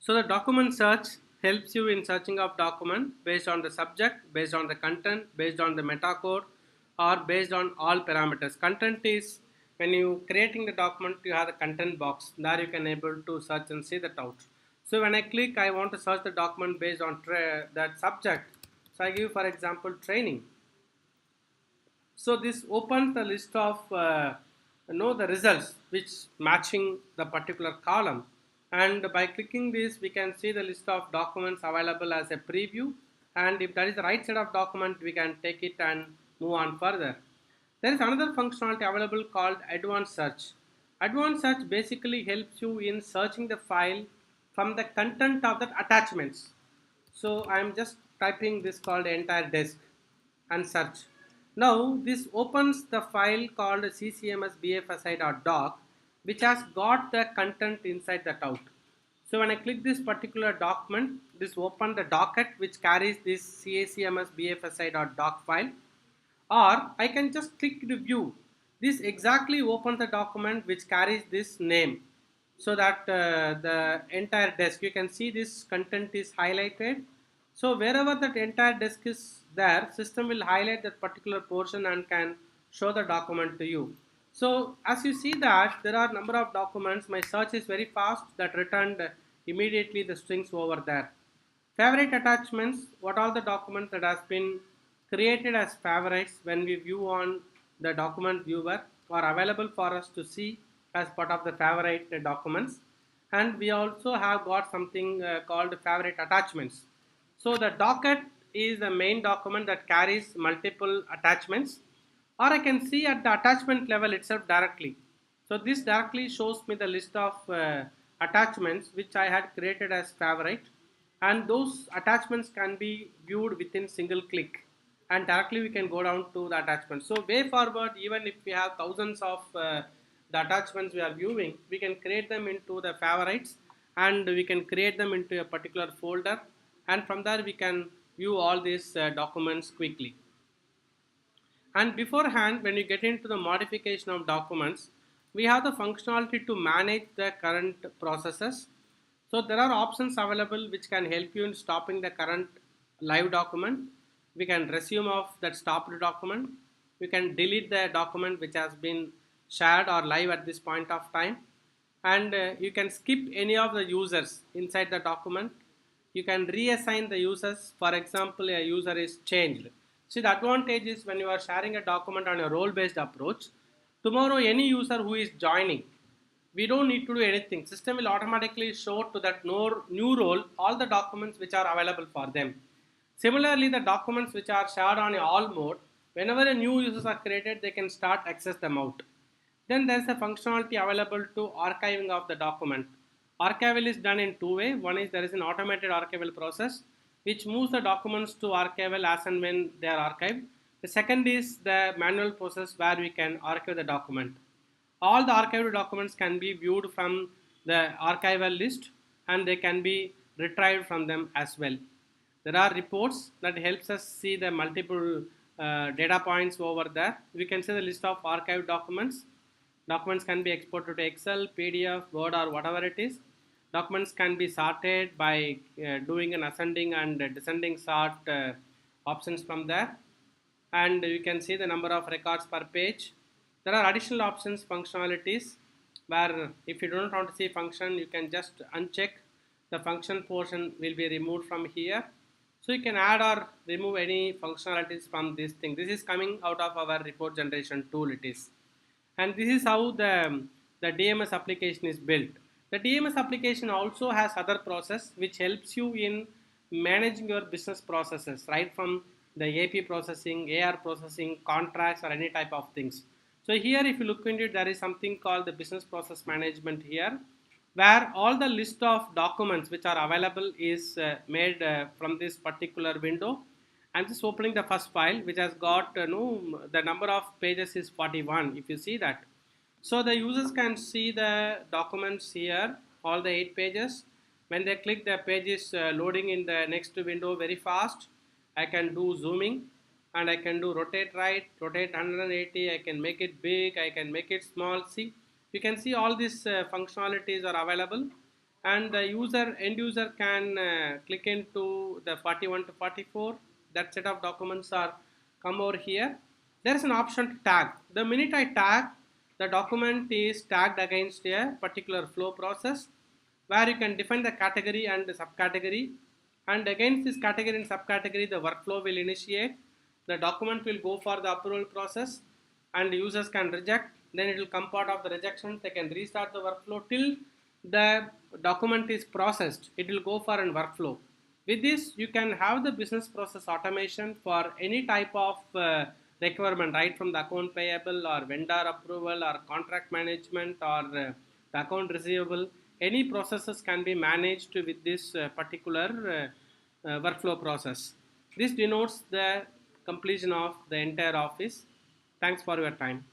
So the document search helps you in searching of document based on the subject, based on the content, based on the meta code, or based on all parameters. Content is when you creating the document, you have the content box. There you can able to search and see that out. So when I click, I want to search the document based on that subject. So I give for example training. So this opens the list of the results which matching the particular column, and by clicking this we can see the list of documents available as a preview, and if that is the right set of document we can take it and move on further. There is another functionality available called advanced search. Advanced search basically helps you in searching the file from the content of the attachments. So I am just typing this called entire disk and search. Now this opens the file called ccmsbfsi.doc, which has got the content inside that out. So when I click this particular document, this open the docket which carries this cacmsbfsi.doc file, or I can just click to view. This exactly opens the document which carries this name, so that the entire desk, you can see this content is highlighted. So wherever that entire desk is there, system will highlight that particular portion and can show the document to you. So as you see that there are number of documents, my search is very fast, that returned immediately the strings over there. Favorite attachments, what all the documents that has been created as favorites when we view on the document viewer are available for us to see as part of the favorite documents. And we also have got something called favorite attachments. So the docket is the main document that carries multiple attachments, or I can see at the attachment level itself directly. So this directly shows me the list of attachments which I had created as favorite, and those attachments can be viewed within single click, and directly we can go down to the attachment. So way forward, even if we have thousands of the attachments we are viewing, we can create them into the favorites, and we can create them into a particular folder, and from there we can view all these documents quickly. And beforehand, when you get into the modification of documents, we have the functionality to manage the current processes. So there are options available which can help you in stopping the current live document. We can resume off that stopped document. We can delete the document which has been shared or live at this point of time. And you can skip any of the users inside the document. You can reassign the users. For example, a user is changed. See, the advantage is when you are sharing a document on a role based approach, tomorrow any user who is joining, we don't need to do anything. System will automatically show to that new role all the documents which are available for them. Similarly, the documents which are shared on a all mode, whenever a new users are created, they can start access them out. Then there is a functionality available to archiving of the document. Archival is done in two ways. One is there is an automated archival process which moves the documents to archival as and when they are archived. The second is the manual process where we can archive the document. All the archived documents can be viewed from the archival list, and they can be retrieved from them as well. There are reports that helps us see the multiple data points over there. We can see the list of archived documents. Documents can be exported to Excel, PDF, Word, or whatever it is. Documents can be sorted by doing an ascending and descending sort options from there, and you can see the number of records per page. There are additional options functionalities where if you don't want to see function, you can just uncheck. The function portion will be removed from here. So you can add or remove any functionalities from this thing. This is coming out of our report generation tool it is. And this is how the DMS application is built. The DMS application also has other process which helps you in managing your business processes, right from the AP processing, AR processing, contracts, or any type of things. So here if you look into it, there is something called the business process management here, where all the list of documents which are available is made from this particular window. I'm just opening the first file which has got no, the number of pages is 41, if you see that. So the users can see the documents here, all the 8 pages. When they click, the page is loading in the next window very fast. I can do zooming, and I can do rotate right, rotate 180, I can make it big, I can make it small. See, you can see all these functionalities are available, and the end user can click into the 41 to 44. That set of documents are come over here. There is an option to tag. The minute I tag, the document is tagged against a particular flow process, where you can define the category and the subcategory, and against this category and subcategory the workflow will initiate. The document will go for the approval process and users can reject, then it will come part of the rejection. They can restart the workflow till the document is processed. It will go for a workflow. With this you can have the business process automation for any type of requirement, right from the account payable or vendor approval or contract management or the account receivable. Any processes can be managed with this particular workflow process. This denotes the completion of the entire office. Thanks for your time.